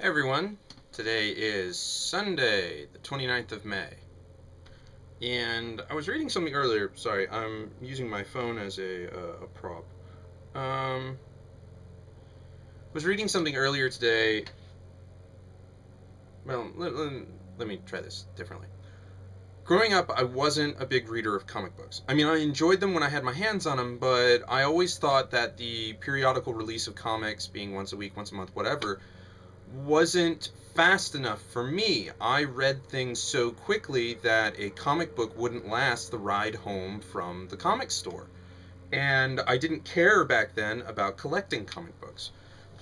Hey everyone, today is Sunday, the 29th of May, and I was reading something earlier. Sorry, I'm using my phone as a prop. Was reading something earlier today. Well, let me try this differently. Growing up, I wasn't a big reader of comic books. I mean, I enjoyed them when I had my hands on them, but I always thought that the periodical release of comics, being once a week, once a month, whatever, wasn't fast enough for me. I read things so quickly that a comic book wouldn't last the ride home from the comic store. And I didn't care back then about collecting comic books.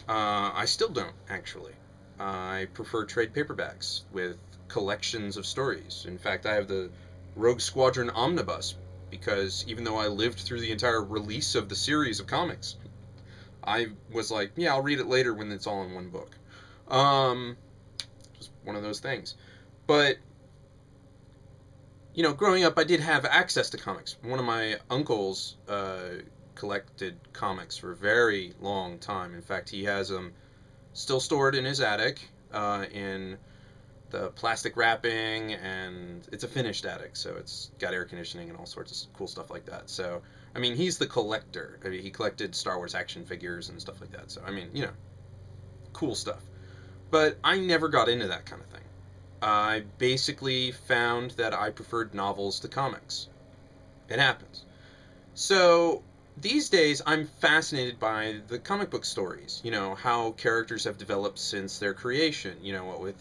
I still don't, actually. I prefer trade paperbacks with collections of stories. In fact, I have the Rogue Squadron Omnibus because even though I lived through the entire release of the series of comics, I was like, yeah, I'll read it later when it's all in one book. Um, just one of those things. But growing up, I did have access to comics. One of my uncles collected comics for a very long time. In fact, he has them still stored in his attic in the plastic wrapping, and it's a finished attic, so it's got air conditioning and all sorts of cool stuff like that. So, I mean, he's the collector. I mean, he collected Star Wars action figures and stuff like that. So, I mean, cool stuff. But I never got into that kind of thing. I basically found that I preferred novels to comics. It happens. So these days, I'm fascinated by the comic book stories. How characters have developed since their creation. What with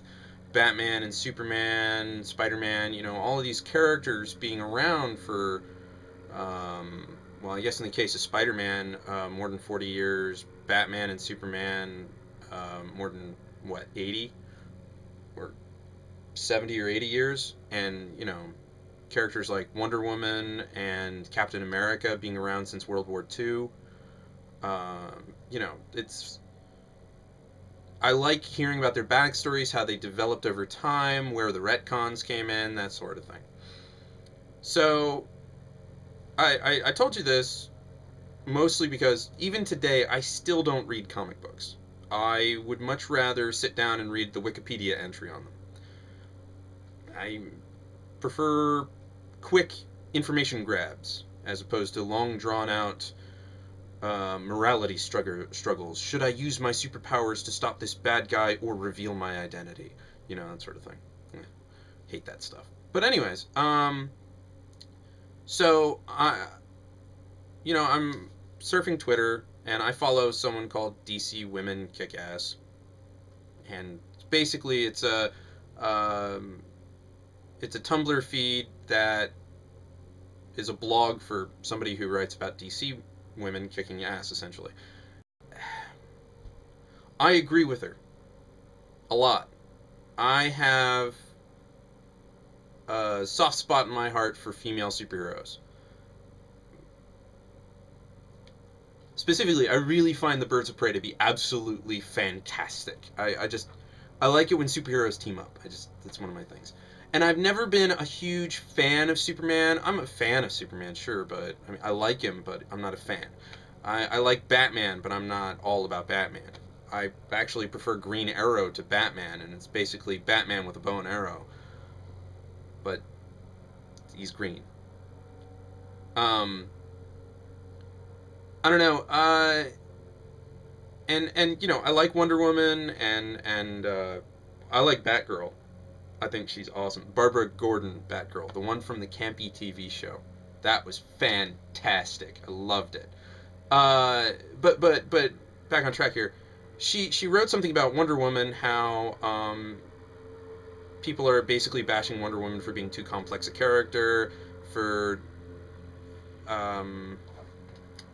Batman and Superman, Spider Man, all of these characters being around for, well, I guess in the case of Spider Man, more than 40 years. Batman and Superman, more than, what, 80? Or 70 or 80 years, and characters like Wonder Woman and Captain America being around since World War II. It's I like hearing about their backstories, how they developed over time, where the retcons came in, that sort of thing. So I told you this mostly because even today I still don't read comic books. I would much rather sit down and read the Wikipedia entry on them. I prefer quick information grabs as opposed to long drawn out morality struggles. Should I use my superpowers to stop this bad guy or reveal my identity? That sort of thing. Hate that stuff. But anyways, so I'm surfing Twitter and I follow someone called DC Women Kick Ass, and basically um, it's a Tumblr feed that is a blog for somebody who writes about DC women kicking ass, essentially. I agree with her a lot. I have a soft spot in my heart for female superheroes. Specifically, I really find the Birds of Prey to be absolutely fantastic. I like it when superheroes team up. That's one of my things. And I've never been a huge fan of Superman. I'm a fan of Superman, sure, but I mean, I like him, but I'm not a fan. I like Batman, but I'm not all about Batman. I actually prefer Green Arrow to Batman, and it's basically Batman with a bow and arrow, but he's green. Um, I don't know. And I like Wonder Woman, and I like Batgirl. I think she's awesome. Barbara Gordon Batgirl, the one from the campy TV show. That was fantastic. I loved it. Uh, but back on track here. She wrote something about Wonder Woman, how people are basically bashing Wonder Woman for being too complex a character, for um,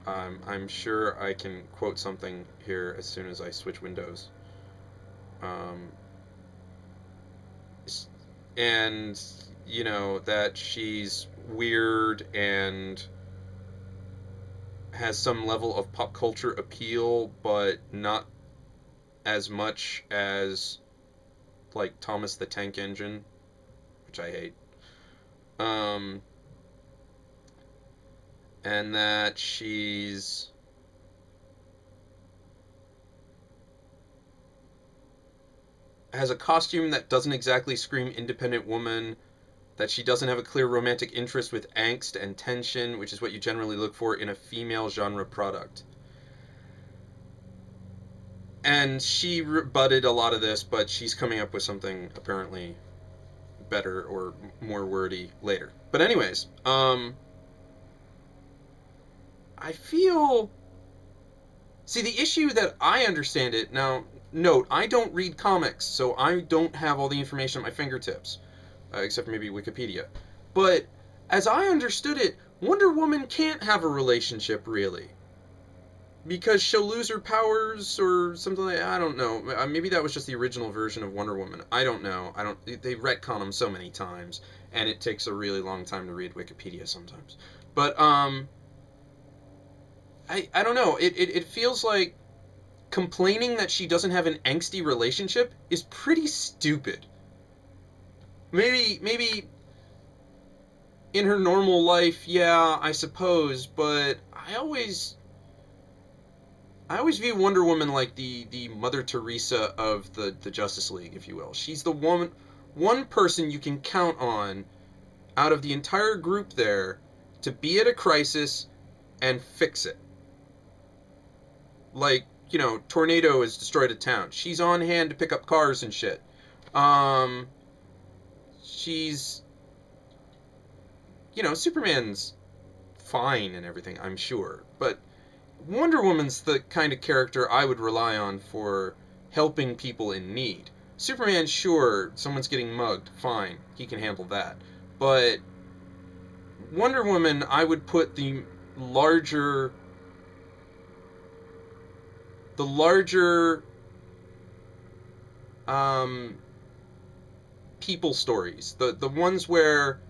I'm sure I can quote something here as soon as I switch windows. Um, and that she's weird and has some level of pop culture appeal, but not as much as like Thomas the Tank Engine, which I hate. Um, and that has a costume that doesn't exactly scream independent woman, that she doesn't have a clear romantic interest with angst and tension, which is what you generally look for in a female genre product. And she rebutted a lot of this, but she's coming up with something apparently better or more wordy later. But anyways, I feel, see, the issue that I understand it now. Note, I don't read comics, so I don't have all the information at my fingertips, except maybe Wikipedia. But as I understood it, Wonder Woman can't have a relationship really, because she'll lose her powers or something like that. I don't know. Maybe that was just the original version of Wonder Woman. I don't know. I don't. They retcon them so many times, and it takes a really long time to read Wikipedia sometimes. But I don't know. It feels like complaining that she doesn't have an angsty relationship is pretty stupid. Maybe in her normal life, yeah, I suppose, but I always view Wonder Woman like the Mother Teresa of the Justice League, if you will. She's the one person you can count on out of the entire group there to be at a crisis and fix it. Like, tornado has destroyed a town. She's on hand to pick up cars and shit. Um, she's, Superman's fine and everything, I'm sure, but Wonder Woman's the kind of character I would rely on for helping people in need. Superman, sure, someone's getting mugged, fine, he can handle that. But Wonder Woman, I would put larger the larger um, people stories, the ones where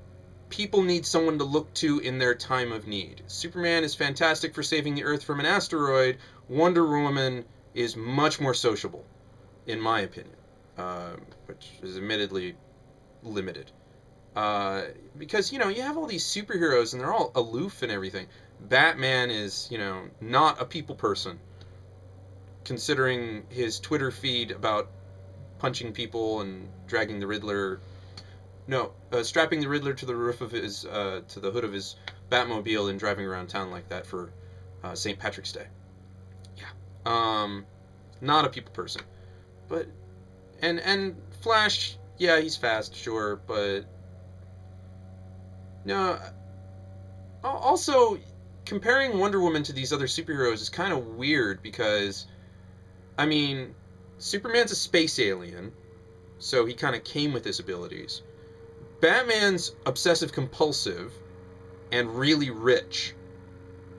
people need someone to look to in their time of need. Superman is fantastic for saving the Earth from an asteroid. Wonder Woman is much more sociable, in my opinion, which is admittedly limited. Because, you have all these superheroes and they're all aloof and everything. Batman is, not a people person, considering his Twitter feed about punching people and dragging the Riddler. No, strapping the Riddler to the roof of to the hood of his Batmobile and driving around town like that for St. Patrick's Day. Yeah. Not a people person. But, and Flash, yeah, he's fast, sure, but, no, also, comparing Wonder Woman to these other superheroes is kind of weird because, I mean, Superman's a space alien, so he kind of came with his abilities. Batman's obsessive compulsive and really rich,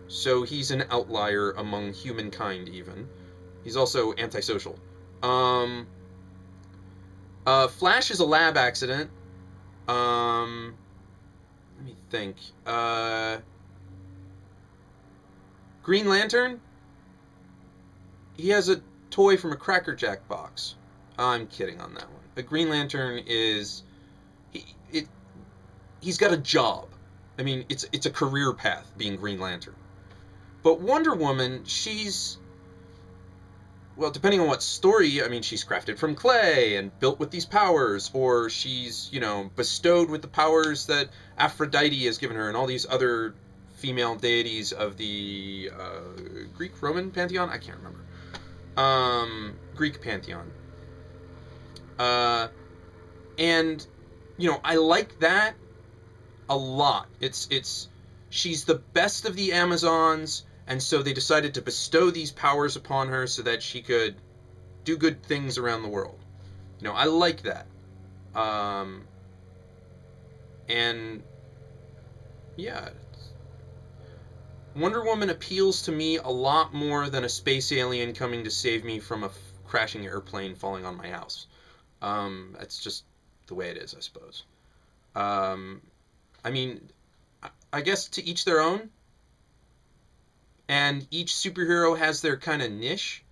so he's an outlier among humankind even. He's also antisocial. Flash is a lab accident. Let me think. Green Lantern? He has a toy from a Cracker Jack box. I'm kidding on that one. A Green Lantern is... He's got a job. I mean, it's a career path, being Green Lantern. But Wonder Woman, she's... Well, depending on what story, I mean, she's crafted from clay and built with these powers, or she's, bestowed with the powers that Aphrodite has given her and all these other female deities of the Greek-Roman pantheon? I can't remember. Greek pantheon. And, I like that a lot. She's the best of the Amazons, and so they decided to bestow these powers upon her so that she could do good things around the world. I like that. And yeah, Wonder Woman appeals to me a lot more than a space alien coming to save me from a crashing airplane falling on my house. That's just the way it is, I suppose. I mean, I guess to each their own. And each superhero has their kind of niche.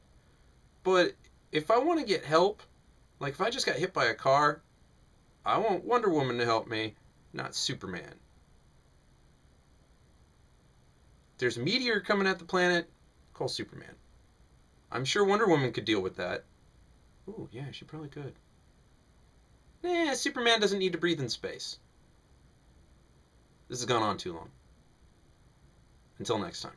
But if I want to get help, like if I just got hit by a car, I want Wonder Woman to help me, not Superman. There's a meteor coming at the planet, call Superman. I'm sure Wonder Woman could deal with that. Ooh, yeah, she probably could. Superman doesn't need to breathe in space. This has gone on too long. Until next time.